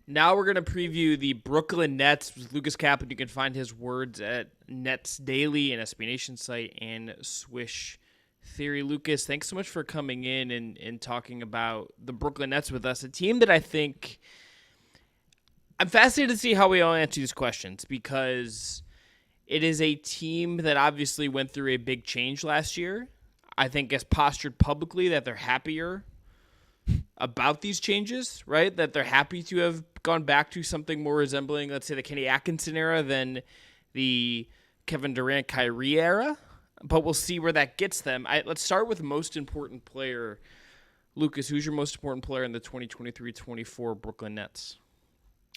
Now we're going to preview the Brooklyn Nets with Lucas Kaplan. You can find his words at Nets Daily and SB Nation site and Swish Theory. Lucas, thanks so much for coming in and talking about the Brooklyn Nets with us, a team that I think I'm fascinated to see how we all answer these questions because it is a team that obviously went through a big change last year. I think has postured publicly that they're happier about these changes, right? That they're happy to have gone back to something more resembling, let's say, the Kenny Atkinson era than the Kevin Durant Kyrie era. But we'll see where that gets them. Let's start with most important player. Lucas, who's your most important player in the 2023-24 Brooklyn Nets?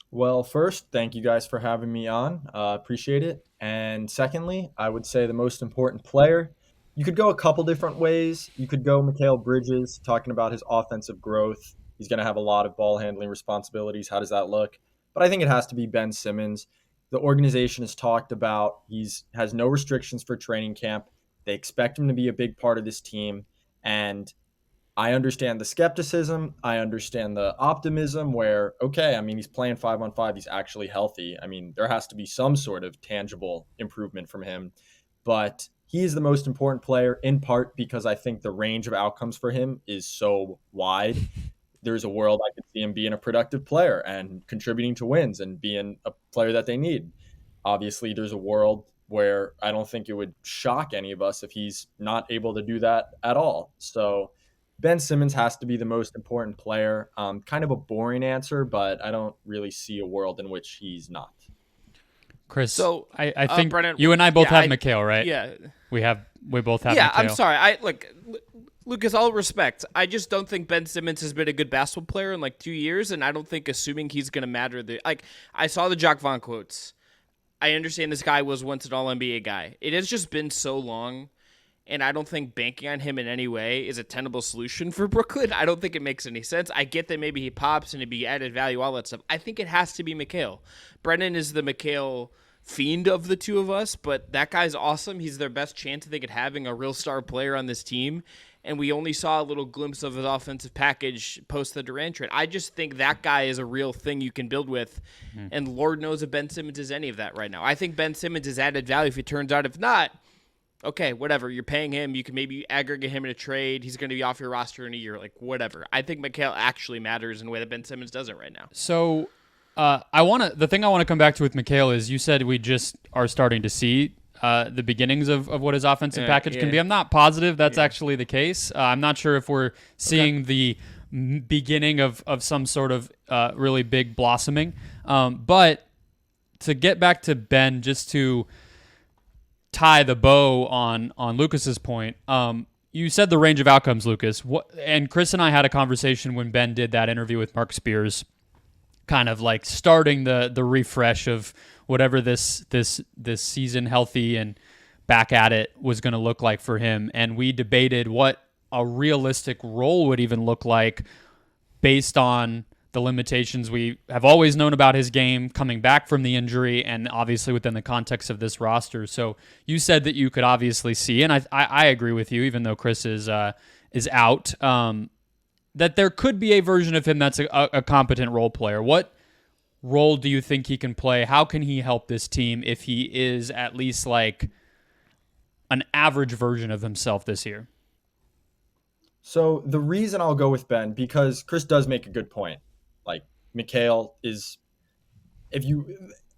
Well, first, thank you guys for having me on. Appreciate it. And secondly, I would say the most important player. You could go a couple different ways. You could go Mikal Bridges, talking about his offensive growth. He's going to have a lot of ball handling responsibilities. How does that look? But I think it has to be Ben Simmons. The organization has talked about he's has no restrictions for training camp. They expect him to be a big part of this team. And I understand the skepticism. I understand the optimism where, okay, I mean, he's playing 5-on-5. He's actually healthy. I mean, there has to be some sort of tangible improvement from him. But he is the most important player in part because I think the range of outcomes for him is so wide. There's a world I could see him being a productive player and contributing to wins and being a player that they need. Obviously, there's a world where I don't think it would shock any of us if he's not able to do that at all. So, Ben Simmons has to be the most important player. Kind of a boring answer, but I don't really see a world in which he's not. Chris, So, I think Brennan, you and I both yeah, have Mikal, right? Yeah. We both have Yeah, Mikal. I'm sorry. Lucas, all respect. I just don't think Ben Simmons has been a good basketball player in like 2 years, and I don't think assuming he's going to matter. I saw the Jock Vaughn quotes. I understand this guy was once an All NBA guy. It has just been so long, and I don't think banking on him in any way is a tenable solution for Brooklyn. I don't think it makes any sense. I get that maybe he pops and it'd be added value, all that stuff. I think it has to be Mikal. Brennan is the Mikal fiend of the two of us, but that guy's awesome. He's their best chance, I think, at having a real star player on this team. And we only saw a little glimpse of his offensive package post the Durant trade. I just think that guy is a real thing you can build with. And Lord knows if Ben Simmons is any of that right now. I think Ben Simmons is added value if it turns out. If not, okay, whatever. You're paying him. You can maybe aggregate him in a trade. He's going to be off your roster in a year. Like, whatever. I think Mikal actually matters in a way that Ben Simmons doesn't right now. So the thing I want to come back to with Mikal is you said we just are starting to see the beginnings of what his offensive package can be. I'm not positive that's actually the case. I'm not sure if we're seeing the beginning of some sort of really big blossoming. But to get back to Ben, just to tie the bow on Lucas's point, you said the range of outcomes, Lucas. And Chris and I had a conversation when Ben did that interview with Mark Spears, kind of like starting the refresh of whatever this season, healthy and back at it, was going to look like for him. And we debated what a realistic role would even look like based on the limitations we have always known about his game coming back from the injury and obviously within the context of this roster. So you said that you could obviously see, and I agree with you, even though Chris is out, that there could be a version of him that's a competent role player. What role do you think he can play? How can he help this team if he is at least like an average version of himself this year? So the reason I'll go with Ben, because Chris does make a good point. Like, Mikal is,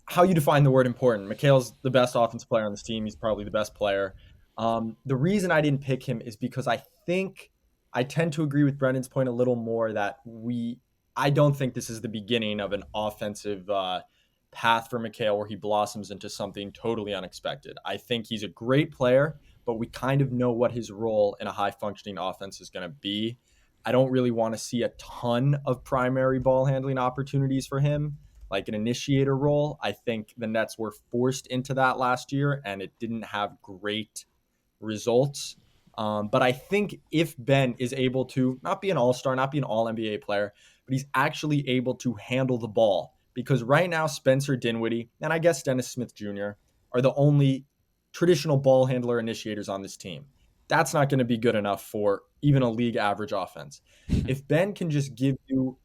how you define the word important. Mikal's the best offensive player on this team. He's probably the best player. The reason I didn't pick him is because I think I tend to agree with Brendan's point a little more that I don't think this is the beginning of an offensive path for Mikal where he blossoms into something totally unexpected. I think he's a great player, but we kind of know what his role in a high-functioning offense is going to be. I don't really want to see a ton of primary ball handling opportunities for him, like an initiator role. I think the Nets were forced into that last year, and it didn't have great results. But I think if Ben is able to not be an all-star, not be an all-NBA player, but he's actually able to handle the ball, because right now Spencer Dinwiddie and I guess Dennis Smith Jr. are the only traditional ball handler initiators on this team. That's not going to be good enough for even a league average offense. If Ben can just give you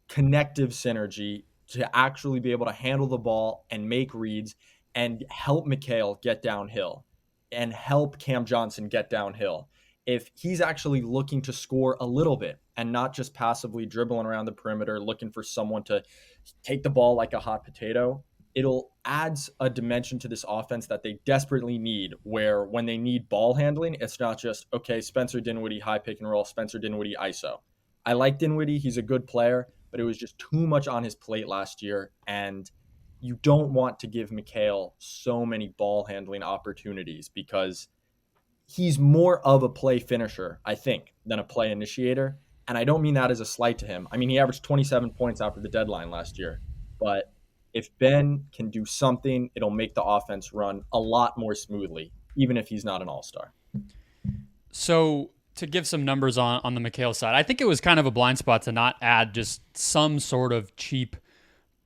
connective synergy, to actually be able to handle the ball and make reads and help Mikal get downhill and help Cam Johnson get downhill. If he's actually looking to score a little bit and not just passively dribbling around the perimeter, looking for someone to take the ball like a hot potato, it'll add a dimension to this offense that they desperately need, where when they need ball handling, it's not just, okay, Spencer Dinwiddie, high pick and roll, Spencer Dinwiddie, ISO. I like Dinwiddie. He's a good player, but it was just too much on his plate last year. And you don't want to give Mikal so many ball handling opportunities because he's more of a play finisher, I think, than a play initiator. And I don't mean that as a slight to him. I mean, he averaged 27 points after the deadline last year. But if Ben can do something, it'll make the offense run a lot more smoothly, even if he's not an all-star. So to give some numbers on the Mikal side, I think it was kind of a blind spot to not add just some sort of cheap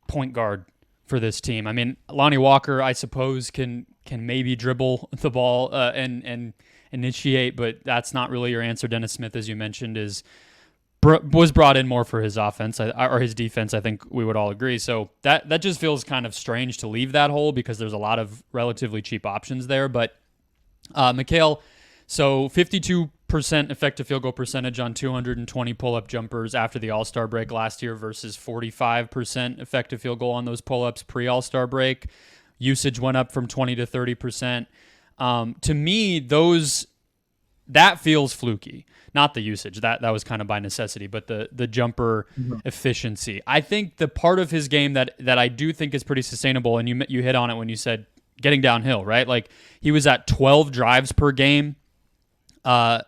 point guard for this team. I mean, Lonnie Walker, I suppose, can maybe dribble the ball and initiate, but that's not really your answer. Dennis Smith, as you mentioned, was brought in more for his offense or his defense. I think we would all agree. So that just feels kind of strange to leave that hole because there's a lot of relatively cheap options there. But Mikal, so 52% effective field goal percentage on 220 pull-up jumpers after the All-Star break last year versus 45% effective field goal on those pull-ups pre-All-Star break. Usage went up from 20 to 30%. To me, that feels fluky. Not the usage. That was kind of by necessity, but the jumper efficiency. I think the part of his game that I do think is pretty sustainable, and you hit on it when you said getting downhill, right? Like he was at 12 drives per game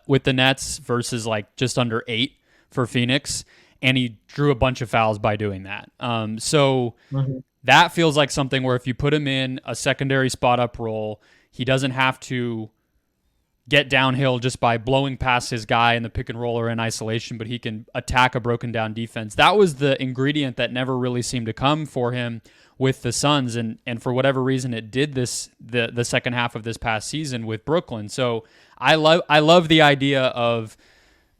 with the Nets versus like just under 8 for Phoenix, and he drew a bunch of fouls by doing that. That feels like something where if you put him in a secondary spot-up role, he doesn't have to get downhill just by blowing past his guy in the pick and roll or in isolation, but he can attack a broken down defense. That was the ingredient that never really seemed to come for him with the Suns, and for whatever reason it did this the second half of this past season with Brooklyn. So I love the idea of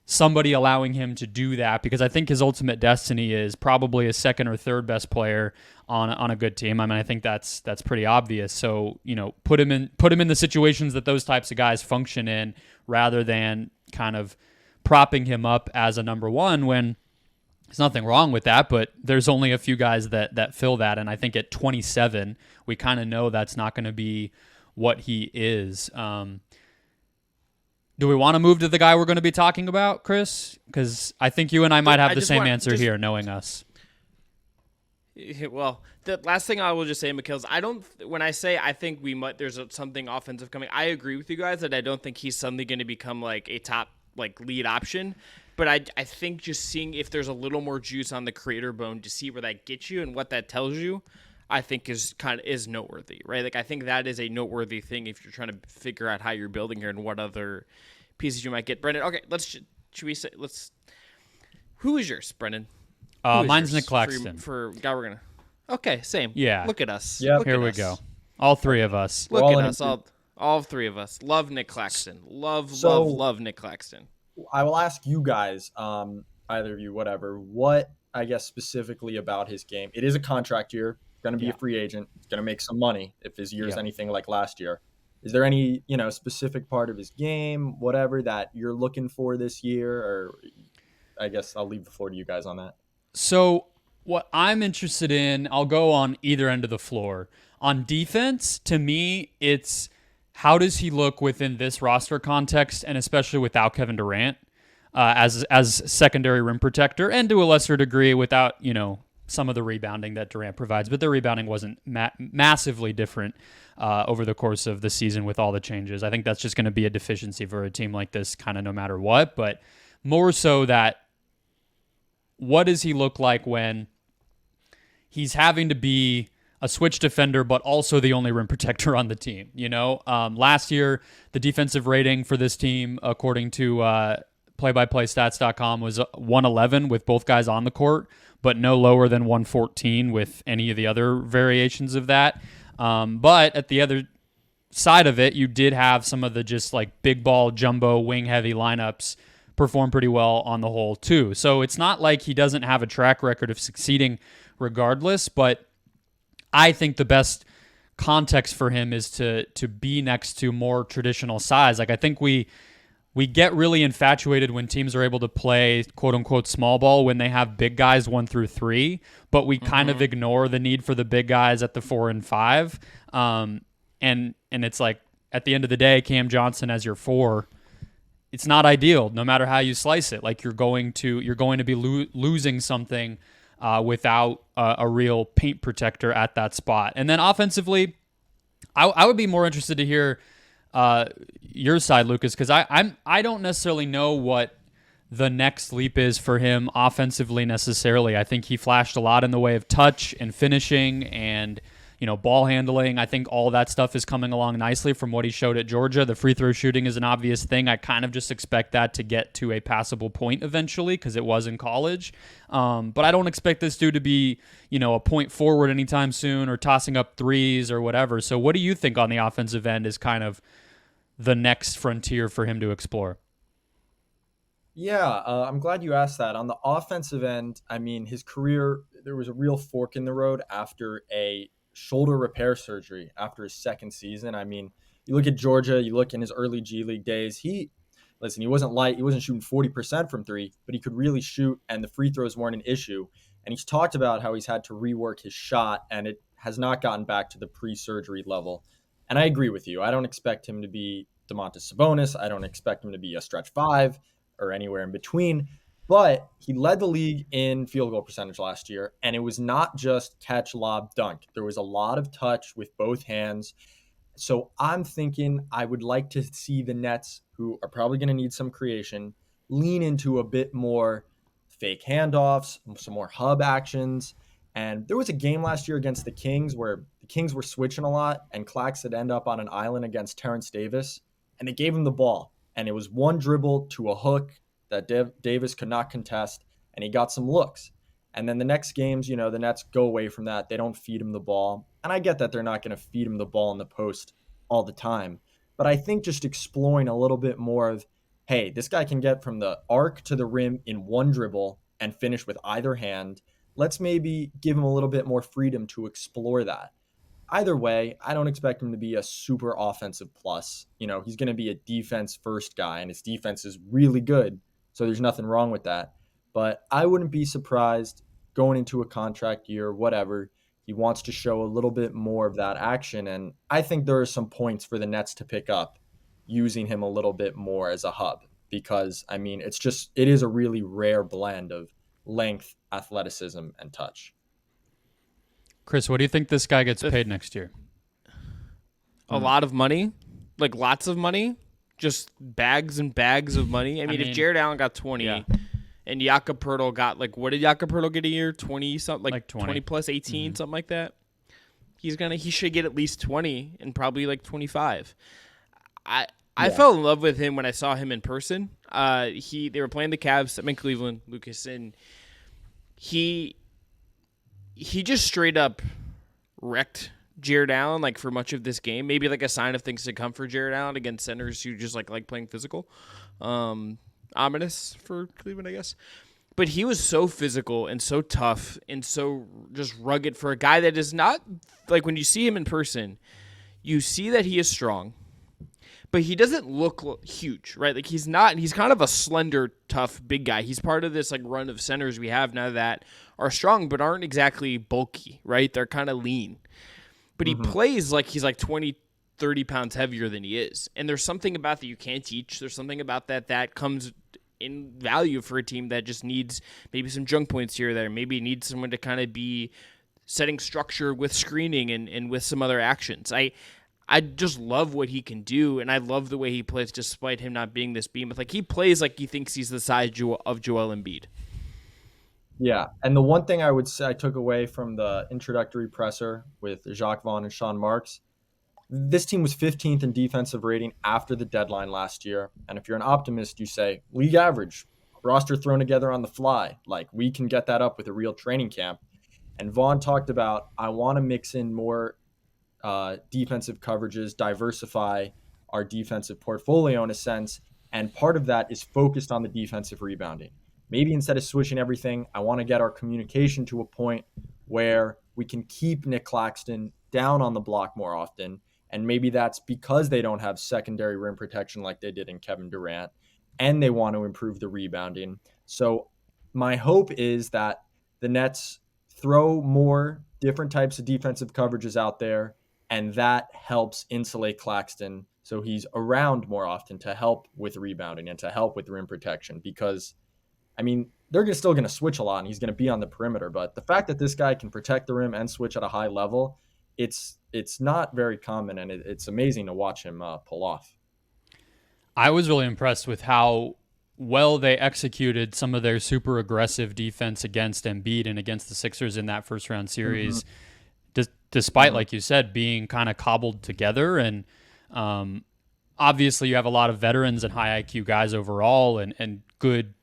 somebody allowing him to do that, because I think his ultimate destiny is probably a second or third best player on a good team. I mean, I think that's pretty obvious. So, put him in the situations that those types of guys function in, rather than kind of propping him up as a number one when there's nothing wrong with that, but there's only a few guys that fill that. And I think at 27, we kind of know that's not going to be what he is. Do we want to move to the guy we're going to be talking about, Chris? Because I think you and I might have the same answer here, knowing us. Well, the last thing I will just say, Mikal, when I say I think there's something offensive coming, I agree with you guys that I don't think he's suddenly going to become like a top lead option. But I think just seeing if there's a little more juice on the creator bone to see where that gets you and what that tells you, I think is noteworthy, right? Like I think that is a noteworthy thing if you're trying to figure out how you're building here and what other pieces you might get. Brendan, okay, who is yours, Brendan? Mine's Nick Claxton. For guy we're gonna. Okay, same. Yeah. Look at us. Yep. Here we go. All three of us. Look at us. All three of us. Love Nick Claxton. Love Nick Claxton. I will ask you guys, either of you, whatever, what I guess specifically about his game. It is a contract year. Going to be a free agent. He's going to make some money if his year is anything like last year. Is there any, specific part of his game, whatever, that you're looking for this year? Or I guess I'll leave the floor to you guys on that. So what I'm interested in, I'll go on either end of the floor. On defense, to me, it's how does he look within this roster context, and especially without Kevin Durant as secondary rim protector, and to a lesser degree without, some of the rebounding that Durant provides. But the rebounding wasn't massively different over the course of the season with all the changes. I think that's just going to be a deficiency for a team like this kind of no matter what. But more so that what does he look like when he's having to be a switch defender, but also the only rim protector on the team? Last year, the defensive rating for this team, according to playbyplaystats.com, was 111 with both guys on the court, but no lower than 114 with any of the other variations of that. But at the other side of it, you did have some of the just like big ball, jumbo, wing heavy lineups perform pretty well on the whole too. So it's not like he doesn't have a track record of succeeding regardless. But I think the best context for him is to be next to more traditional size. Like I think we get really infatuated when teams are able to play quote unquote small ball when they have big guys 1 through 3, but we kind of ignore the need for the big guys at the 4 and 5. And it's like at the end of the day, Cam Johnson as your 4, it's not ideal no matter how you slice it. Like you're going to be losing something without a real paint protector at that spot. And then offensively, I would be more interested to hear your side, Lucas, because I don't necessarily know what the next leap is for him offensively necessarily. I think he flashed a lot in the way of touch and finishing and ball handling. I think all that stuff is coming along nicely from what he showed at Georgia. The free throw shooting is an obvious thing. I kind of just expect that to get to a passable point eventually because it was in college. But I don't expect this dude to be, a point forward anytime soon or tossing up threes or whatever. So what do you think on the offensive end is kind of the next frontier for him to explore? Yeah, I'm glad you asked that. On the offensive end, I mean, his career, there was a real fork in the road after a shoulder repair surgery after his second season. I mean, you look at Georgia, you look in his early G League days, he wasn't shooting 40% from 3, but he could really shoot and the free throws weren't an issue. And he's talked about how he's had to rework his shot and it has not gotten back to the pre-surgery level. And I agree with you. I don't expect him to be Domantas Sabonis. I don't expect him to be a stretch 5 or anywhere in between. But he led the league in field goal percentage last year, and it was not just catch, lob, dunk. There was a lot of touch with both hands. So I'm thinking I would like to see the Nets, who are probably going to need some creation, lean into a bit more fake handoffs, some more hub actions. And there was a game last year against the Kings where the Kings were switching a lot, and Clax would end up on an island against Terrence Davis, and they gave him the ball. And it was one dribble to a hook that Davis could not contest, and he got some looks. And then the next games, the Nets go away from that. They don't feed him the ball. And I get that they're not going to feed him the ball in the post all the time. But I think just exploring a little bit more of, hey, this guy can get from the arc to the rim in one dribble and finish with either hand. Let's maybe give him a little bit more freedom to explore that. Either way, I don't expect him to be a super offensive plus. He's going to be a defense first guy, and his defense is really good. So there's nothing wrong with that. But I wouldn't be surprised going into a contract year, whatever. He wants to show a little bit more of that action. And I think there are some points for the Nets to pick up using him a little bit more as a hub. Because, I mean, it is a really rare blend of length, athleticism, and touch. Chris, what do you think this guy gets paid next year? A lot of money, like lots of money, just bags and bags of money. I mean if Jared Allen got 20 and Jakob Poeltl got, what did Jakob Poeltl get a year? 20 something, like 20 plus 18, something like that. He should get at least 20 and probably like 25. I fell in love with him when I saw him in person. They were playing the Cavs. I'm in Cleveland, Lucas, and he just straight up wrecked Jared Allen for much of this game. Maybe a sign of things to come for Jared Allen against centers who just like playing physical. Ominous for Cleveland, I guess. But he was so physical and so tough and so just rugged for a guy that is not when you see him in person, you see that he is strong. But he doesn't look huge, right? He's not. He's kind of a slender, tough, big guy. He's part of this run of centers we have now that are strong but aren't exactly bulky, right? They're kind of lean. But he plays like he's 20, 30 pounds heavier than he is. And there's something about that you can't teach. There's something about that comes in value for a team that just needs maybe some junk points here or there. Maybe needs someone to kind of be setting structure with screening and with some other actions. I just love what he can do, and I love the way he plays despite him not being this behemoth. He plays like he thinks he's the size of Joel Embiid. Yeah, and the one thing I would say I took away from the introductory presser with Jacques Vaughn and Sean Marks, this team was 15th in defensive rating after the deadline last year. And if you're an optimist, you say, league average, roster thrown together on the fly. We can get that up with a real training camp. And Vaughn talked about, I want to mix in more defensive coverages, diversify our defensive portfolio in a sense. And part of that is focused on the defensive rebounding. Maybe instead of switching everything, I want to get our communication to a point where we can keep Nick Claxton down on the block more often. And maybe that's because they don't have secondary rim protection like they did in Kevin Durant, and they want to improve the rebounding. So my hope is that the Nets throw more different types of defensive coverages out there, and that helps insulate Claxton so he's around more often to help with rebounding and to help with rim protection. Because, I mean, they're still going to switch a lot and he's going to be on the perimeter. But the fact that this guy can protect the rim and switch at a high level, it's not very common, and it's amazing to watch him pull off. I was really impressed with how well they executed some of their super aggressive defense against Embiid and against the Sixers in that first round series, despite, like you said, being kind of cobbled together. And obviously you have a lot of veterans and high IQ guys overall and good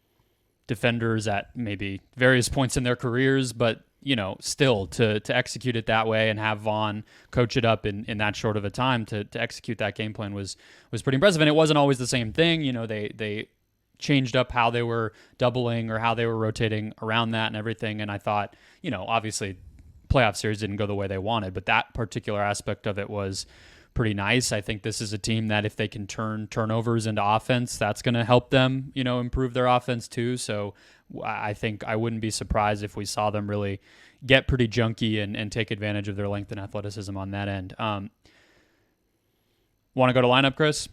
defenders at maybe various points in their careers, but still to execute it that way and have Vaughn coach it up in that short of a time to execute that game plan was pretty impressive. And it wasn't always the same thing. They changed up how they were doubling or how they were rotating around that and everything. And I thought, obviously playoff series didn't go the way they wanted, but that particular aspect of it was pretty nice. I think this is a team that if they can turn turnovers into offense, that's going to help them, improve their offense too. So I think I wouldn't be surprised if we saw them really get pretty junky and take advantage of their length and athleticism on that end. Want to go to lineup, Chris?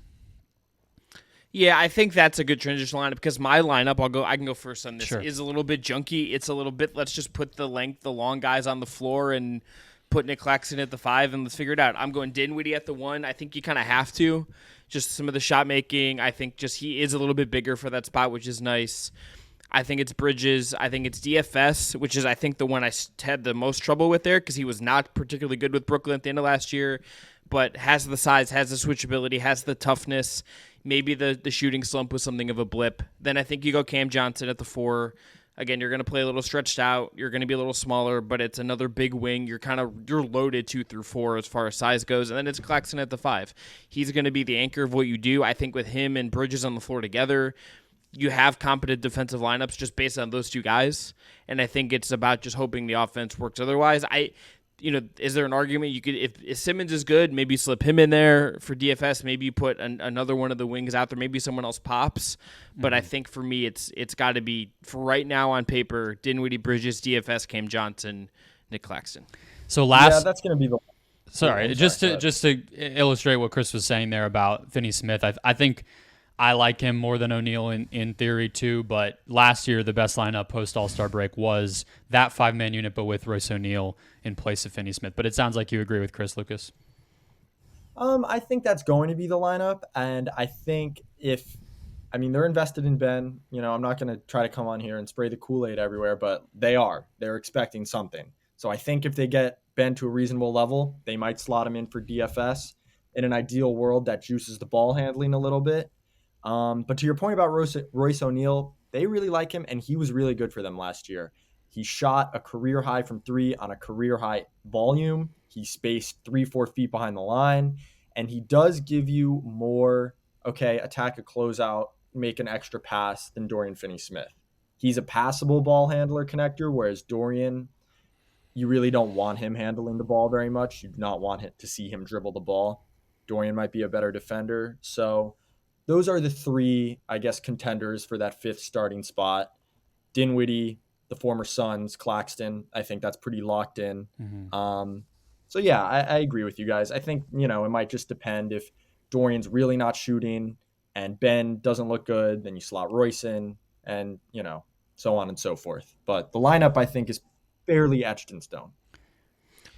Yeah, I think that's a good transition lineup because my lineup, I can go first on this, Sure. is a little bit junky. It's a little bit, let's just put the long guys on the floor and put Nick Claxton at the 5 and let's figure it out. I'm going Dinwiddie at the 1. I think you kind of have to. Just some of the shot making. I think just he is a little bit bigger for that spot, which is nice. I think it's Bridges. I think it's DFS, which is I think the one I had the most trouble with there because he was not particularly good with Brooklyn at the end of last year, but has the size, has the switchability, has the toughness. Maybe the shooting slump was something of a blip. Then I think you go Cam Johnson at the 4. Again, you're going to play a little stretched out. You're going to be a little smaller, but it's another big wing. You're loaded 2 through 4 as far as size goes. And then it's Claxton at the 5. He's going to be the anchor of what you do. I think with him and Bridges on the floor together, you have competent defensive lineups just based on those two guys. And I think it's about just hoping the offense works. Otherwise, is there an argument you could, if Simmons is good, maybe slip him in there for DFS. Maybe you put another one of the wings out there. Maybe someone else pops. But I think for me, it's got to be for right now on paper: Dinwiddie, Bridges, DFS, Cam Johnson, Nick Claxton. So Yeah, that's going to be the. Sorry, just to illustrate what Chris was saying there about Finney Smith, I think I like him more than O'Neal in theory too, but last year the best lineup post All-Star break was that 5-man unit, but with Royce O'Neal in place of Finney Smith. But it sounds like you agree with Chris, Lucas. I think that's going to be the lineup, and I think they're invested in Ben. I'm not going to try to come on here and spray the Kool-Aid everywhere, but they're expecting something. So I think if they get Ben to a reasonable level, they might slot him in for DFS. In an ideal world, that juices the ball handling a little bit. But to your point about Royce O'Neal, they really like him, and he was really good for them last year. He shot a career high from 3 on a career high volume. He spaced 3-4 feet behind the line, and he does give you more, attack a closeout, make an extra pass than Dorian Finney-Smith. He's a passable ball handler connector, whereas Dorian, you really don't want him handling the ball very much. You do not want to see him dribble the ball. Dorian might be a better defender. So those are the 3, contenders for that 5th starting spot. Dinwiddie, the former Suns, Claxton, I think that's pretty locked in. Mm-hmm. So, yeah, I agree with you guys. I think, it might just depend if Dorian's really not shooting and Ben doesn't look good, then you slot Royce in and, so on and so forth. But the lineup, I think, is fairly etched in stone.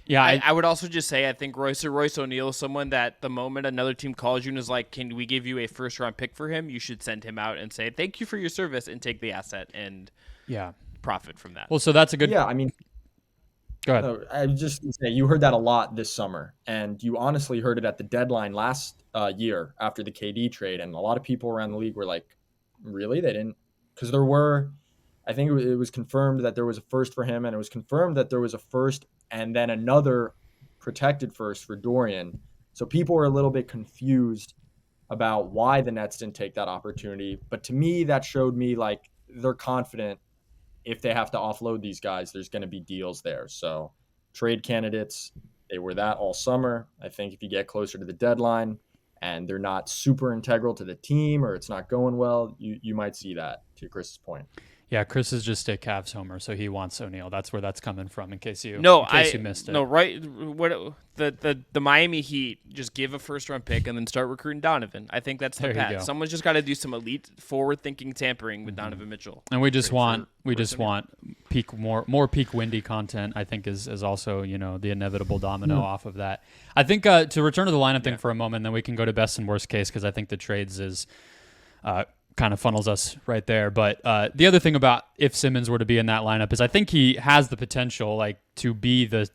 Yeah, I would also just say I think Royce O'Neal is someone that the moment another team calls you and is like, can we give you a first-round pick for him, you should send him out and say, thank you for your service and take the asset and profit from that. Well, so that's a good – Yeah, go ahead. I was just going to say, you heard that a lot this summer, and you honestly heard it at the deadline last year after the KD trade, and a lot of people around the league were like, really? They didn't – because I think it was confirmed that there was a first for him, and it was confirmed that there was a first and then another protected first for Dorian. So people were a little bit confused about why the Nets didn't take that opportunity. But to me, that showed me like they're confident if they have to offload these guys, there's going to be deals there. So trade candidates, they were that all summer. I think if you get closer to the deadline and they're not super integral to the team or it's not going well, you might see that, to Chris's point. Yeah, Chris is just a Cavs homer, so he wants O'Neal. That's where that's coming from. In case you missed it. No, right. What the Miami Heat just give a first round pick and then start recruiting Donovan. I think that's the path. Someone's just got to do some elite forward thinking tampering with Donovan Mitchell. And we just want peak more peak windy content. I think is also the inevitable domino off of that. I think to return to the lineup thing for a moment, then we can go to best and worst case because I think the trades is. Kind of funnels us right there. But the other thing about if Simmons were to be in that lineup is I think he has the potential to be the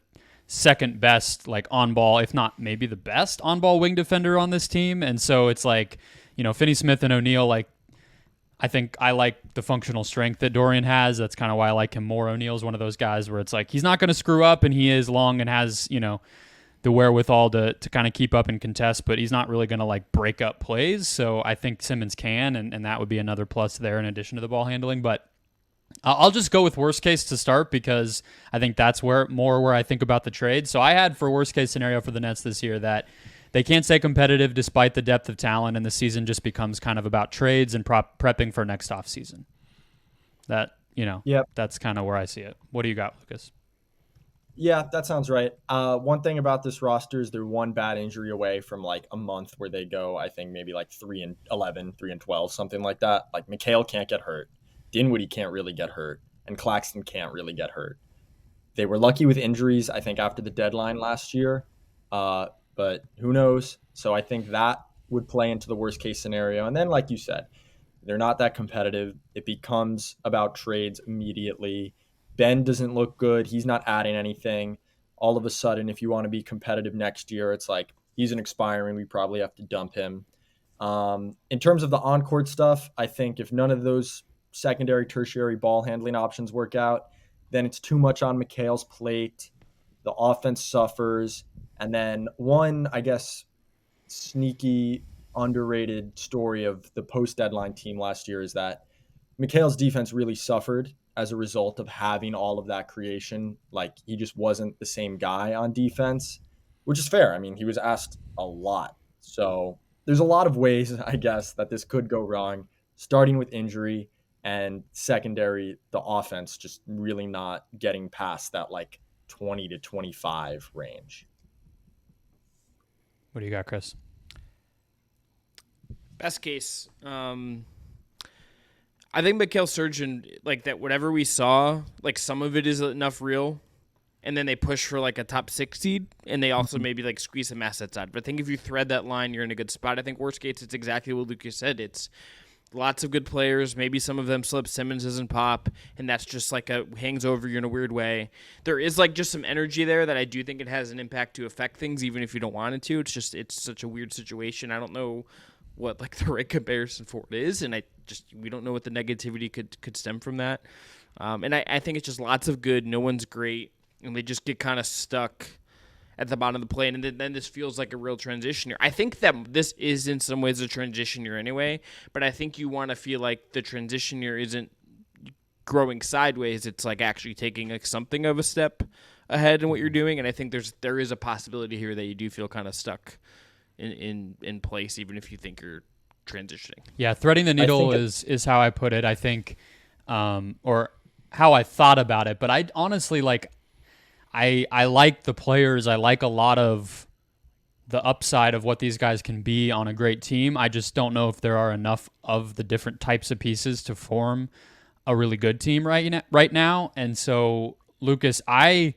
second best on ball, if not maybe the best on ball wing defender on this team. And so it's Finney Smith and O'Neal, I think I like the functional strength that Dorian has. That's kind of why I like him more. O'Neal's one of those guys where it's he's not going to screw up and he is long and has, the wherewithal to kind of keep up and contest, but he's not really going to break up plays. So I think Simmons can, and that would be another plus there in addition to the ball handling. But I'll just go with worst case to start because I think that's where I think about the trade. So I had for worst case scenario for the Nets this year that they can't stay competitive despite the depth of talent, and the season just becomes kind of about trades and prepping for next off season. That's kind of where I see it. What do you got, Lucas? Yeah, that sounds right. One thing about this roster is they're one bad injury away from a month where they go, I think maybe 3-11, 3-12, something like that. Mikal can't get hurt. Dinwiddie can't really get hurt. And Claxton can't really get hurt. They were lucky with injuries, I think, after the deadline last year. But who knows? So I think that would play into the worst case scenario. And then, like you said, they're not that competitive. It becomes about trades immediately. Ben doesn't look good. He's not adding anything. All of a sudden, if you want to be competitive next year, it's he's an expiring. We probably have to dump him. In terms of the on-court stuff, I think if none of those secondary, tertiary ball handling options work out, then it's too much on Mikal's plate. The offense suffers. And then one, I guess, sneaky, underrated story of the post-deadline team last year is that Mikal's defense really suffered as a result of having all of that creation. He just wasn't the same guy on defense, which is fair. I mean, he was asked a lot. So there's a lot of ways, I guess, that this could go wrong, starting with injury and secondary, the offense just really not getting past that 20 to 25 range. What do you got, Chris? Best case. I think Mikal Surgeon, that whatever we saw, some of it is enough real, and then they push for a top 6 seed, and they also maybe squeeze some assets out. But I think if you thread that line, you're in a good spot. I think worst case, it's exactly what Lucas said. It's lots of good players. Maybe some of them slip. Simmons doesn't pop, and that's just hangs over you in a weird way. There is just some energy there that I do think it has an impact to affect things, even if you don't want it to. It's such a weird situation. I don't know what the right comparison for it is, and we don't know what the negativity could stem from that. And I think it's just lots of good. No one's great, and they just get kind of stuck at the bottom of the plane, and then this feels like a real transition year. I think that this is in some ways a transition year anyway, but I think you want to feel like the transition year isn't growing sideways. It's actually taking something of a step ahead in what you're doing, and I think there is a possibility here that you do feel kind of stuck in place, even if you think you're transitioning. Yeah, threading the needle is how I put it, I think, or how I thought about it. But I honestly I like the players. I like a lot of the upside of what these guys can be on a great team. I just don't know if there are enough of the different types of pieces to form a really good team right now. And so, Lucas, I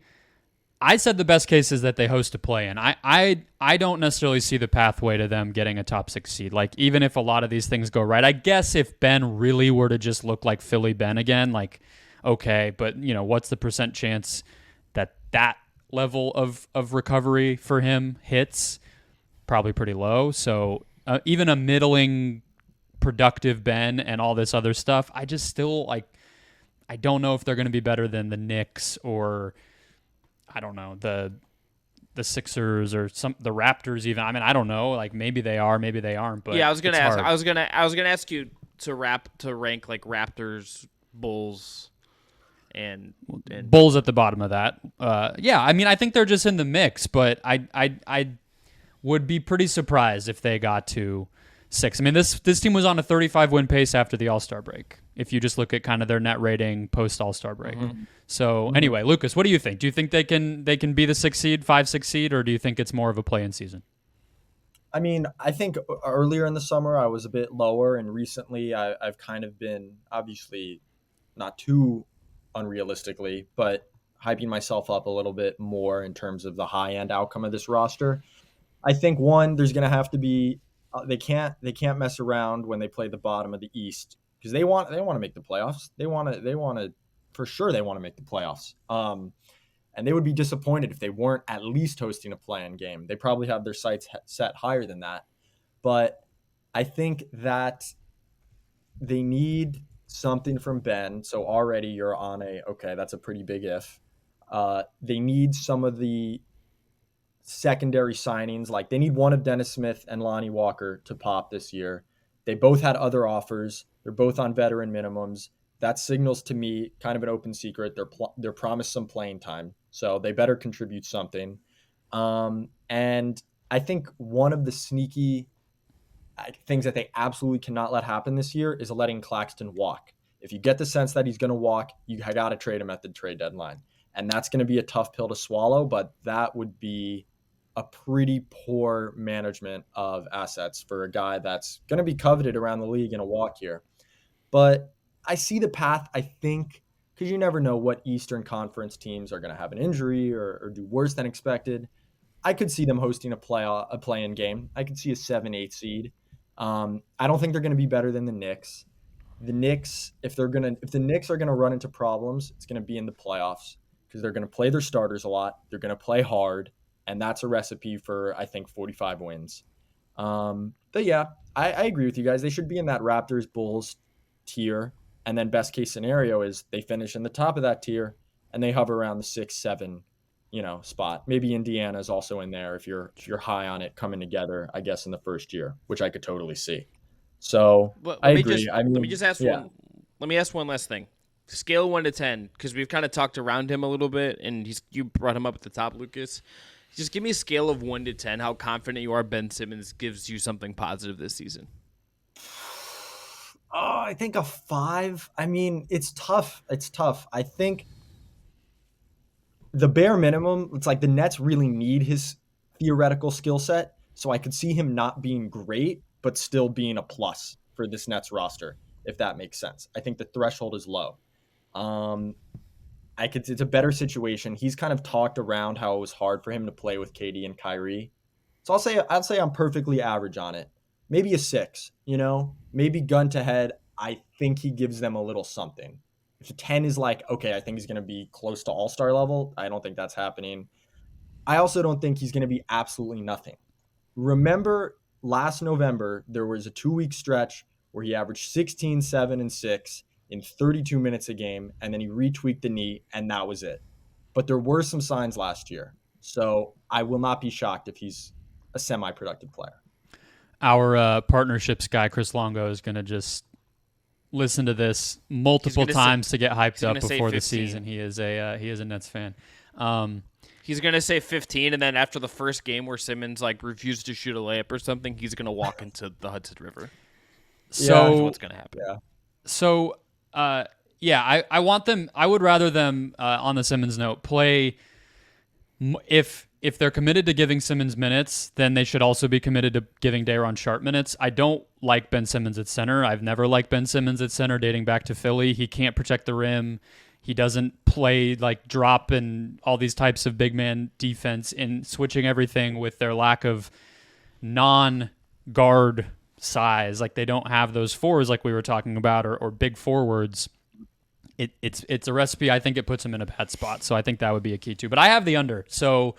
said the best case is that they host a play-in. I don't necessarily see the pathway to them getting a top 6 seed. Even if a lot of these things go right, I guess if Ben really were to just look like Philly Ben again, okay, but what's the % chance that level of recovery for him hits? Probably pretty low. So even a middling productive Ben and all this other stuff, I just still I don't know if they're going to be better than the Knicks or I don't know, the Sixers or the Raptors even. I mean, I don't know. Maybe they are, maybe they aren't. But yeah, I was gonna ask. I was gonna ask you to rank Raptors, Bulls, Bulls at the bottom of that. Yeah, I mean, I think they're just in the mix, but I would be pretty surprised if they got to 6. I mean, this team was on a 35-win pace after the All-Star break, if you just look at kind of their net rating post-All-Star break. So anyway, Lucas, what do you think? Do you think they can be the 6 seed, 5-6 seed, or do you think it's more of a play-in season? I mean, I think earlier in the summer I was a bit lower, and recently I've kind of been, obviously not too unrealistically, but hyping myself up a little bit more in terms of the high-end outcome of this roster. I think there's going to have to be they can't mess around when they play the bottom of the East, because they want to make the playoffs. They want to for sure they want to make the playoffs. And they would be disappointed if they weren't at least hosting a play-in game. They probably have their sights set higher than that. But I think that they need something from Ben. So already you're on okay, that's a pretty big if. They need some of the secondary signings. Like, they need one of Dennis Smith and Lonnie Walker to pop this year. They both had other offers. They're both on veteran minimums. That signals to me kind of an open secret. They're promised some playing time, so they better contribute something. And I think one of the sneaky things that they absolutely cannot let happen this year is letting Claxton walk. If you get the sense that he's going to walk, you got to trade him at the trade deadline. And that's going to be a tough pill to swallow, but that would be a pretty poor management of assets for a guy that's going to be coveted around the league in a walk here. But I see the path, I think, because you never know what Eastern Conference teams are going to have an injury or do worse than expected. I could see them hosting a play-in game. I could see a 7-8 seed. I don't think they're going to be better than the Knicks. The Knicks, if the Knicks are going to run into problems, it's going to be in the playoffs, because they're going to play their starters a lot. They're going to play hard, and that's a recipe for, I think, 45 wins. But yeah, I agree with you guys. They should be in that Raptors-Bulls tier. And then best case scenario is they finish in the top of that tier and they hover around the 6-7, spot. Maybe Indiana is also in there if you're high on it coming together, I guess, in the first year, which I could totally see. So I agree. Let me just ask one. Let me ask one last thing. Scale 1 to 10, because we've kind of talked around him a little bit, and you brought him up at the top, Lucas. Just give me a scale of 1 to 10. How confident you are Ben Simmons gives you something positive this season? Oh, I think a 5. I mean, it's tough. I think the bare minimum, it's like the Nets really need his theoretical skill set. So I could see him not being great, but still being a plus for this Nets roster, if that makes sense. I think the threshold is low. It's a better situation. He's kind of talked around how it was hard for him to play with KD and Kyrie. So I'll say I'm perfectly average on it. Maybe a 6, maybe gun to head. I think he gives them a little something. If a 10 is like, okay, I think he's going to be close to all-star level, I don't think that's happening. I also don't think he's going to be absolutely nothing. Remember last November, there was a 2-week stretch where he averaged 16, 7, and 6 in 32 minutes a game, and then he retweaked the knee, and that was it. But there were some signs last year. So I will not be shocked if he's a semi-productive player. Our partnerships guy, Chris Longo, is going to just listen to this multiple times to get hyped up before the season. He is a Nets fan. He's going to say 15, and then after the first game where Simmons refused to shoot a layup or something, he's going to walk into the Hudson River. So that's what's going to happen. Yeah. So, I want them. I would rather them on the Simmons note play. If they're committed to giving Simmons minutes, then they should also be committed to giving Day'Ron Sharpe minutes. I don't like Ben Simmons at center. I've never liked Ben Simmons at center dating back to Philly. He can't protect the rim. He doesn't play drop and all these types of big man defense in switching everything with their lack of non-guard size. They don't have those fours like we were talking about or big forwards. It's a recipe. I think it puts him in a bad spot. So I think that would be a key too. But I have the under. So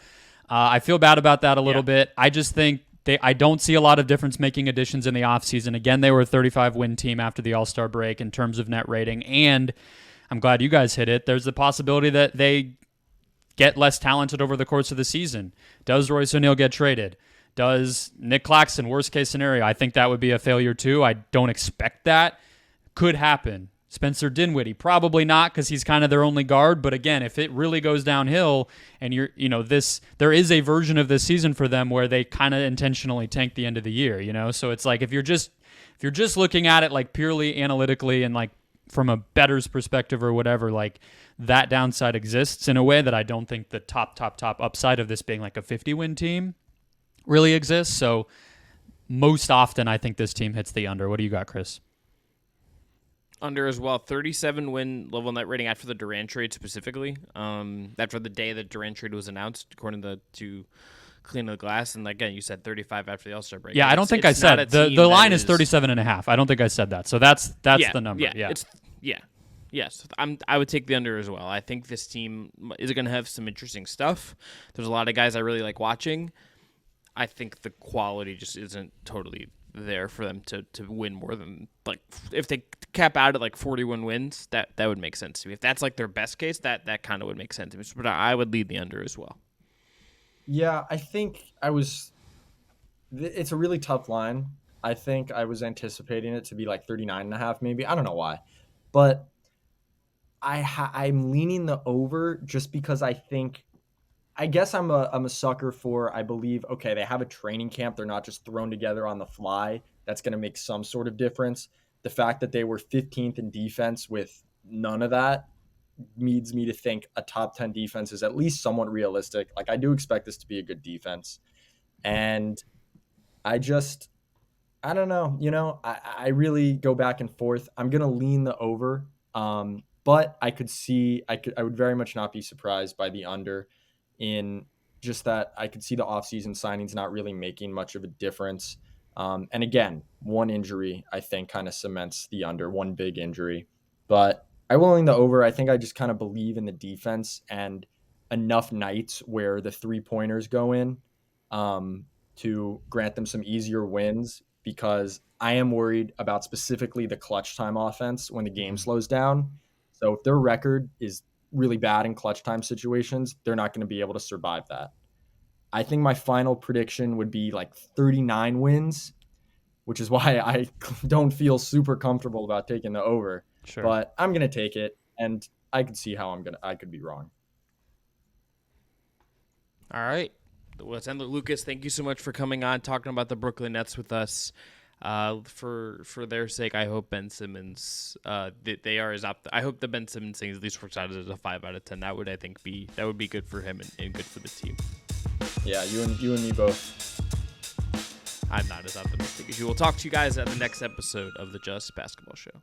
I feel bad about that a little bit. I just think I don't see a lot of difference-making additions in the offseason. Again, they were a 35-win team after the All-Star break in terms of net rating. And I'm glad you guys hit it. There's the possibility that they get less talented over the course of the season. Does Royce O'Neal get traded? Does Nick Claxton, worst-case scenario? I think that would be a failure too. I don't expect that. Could happen. Spencer Dinwiddie? Probably not, because he's kind of their only guard. But again, if it really goes downhill and there is a version of this season for them where they kind of intentionally tank the end of the year, So it's like if you're just looking at it like purely analytically and like from a bettor's perspective or whatever, like that downside exists in a way that I don't think the top upside of this being like a 50-win team really exists. So most often I think this team hits the under. What do you got, Chris? Under as well, 37 win level net rating after the Durant trade specifically. After the day that Durant trade was announced, according to Clean the Glass, and again, you said 35 after the All-Star break. Yeah, I don't think I said the line is 37.5. I don't think I said that. So that's the number. Yes, I would take the under as well. I think this team is going to have some interesting stuff. There's a lot of guys I really like watching. I think the quality just isn't totally there for them to win more than, like, if they cap out at like 41 wins, that would make sense to me. If that's like their best case, that kind of would make sense to me. But I would lead the under as well. Yeah, I think it's a really tough line. I think I was anticipating it to be like 39.5 maybe. I don't know why. But I'm leaning the over just because I guess I'm a sucker for, I believe, okay, they have a training camp. They're not just thrown together on the fly. That's going to make some sort of difference. The fact that they were 15th in defense with none of that leads me to think a top 10 defense is at least somewhat realistic. Like, I do expect this to be a good defense. And I don't know. I really go back and forth. I'm going to lean the over. But I would very much not be surprised by the under, in just that I could see the offseason signings not really making much of a difference. And again, one injury, I think, kind of cements the under, one big injury. But I will lean the over. I think I just kind of believe in the defense and enough nights where the three-pointers go in to grant them some easier wins, because I am worried about specifically the clutch time offense when the game slows down. So if their record is really bad in clutch time situations, they're not going to be able to survive that. I think my final prediction would be like 39 wins, which is why I don't feel super comfortable about taking the over. Sure. But I'm going to take it, and I could see how I could be wrong. All right. Let's end it. Lucas, thank you so much for coming on, talking about the Brooklyn Nets with us. For their sake, I hope Ben Simmons, they are as I hope the Ben Simmons thing at least works out as a 5 out of 10. That would be good for him and good for the team. Yeah, you and me both. I'm not as optimistic as you. We'll talk to you guys at the next episode of the Just Basketball Show.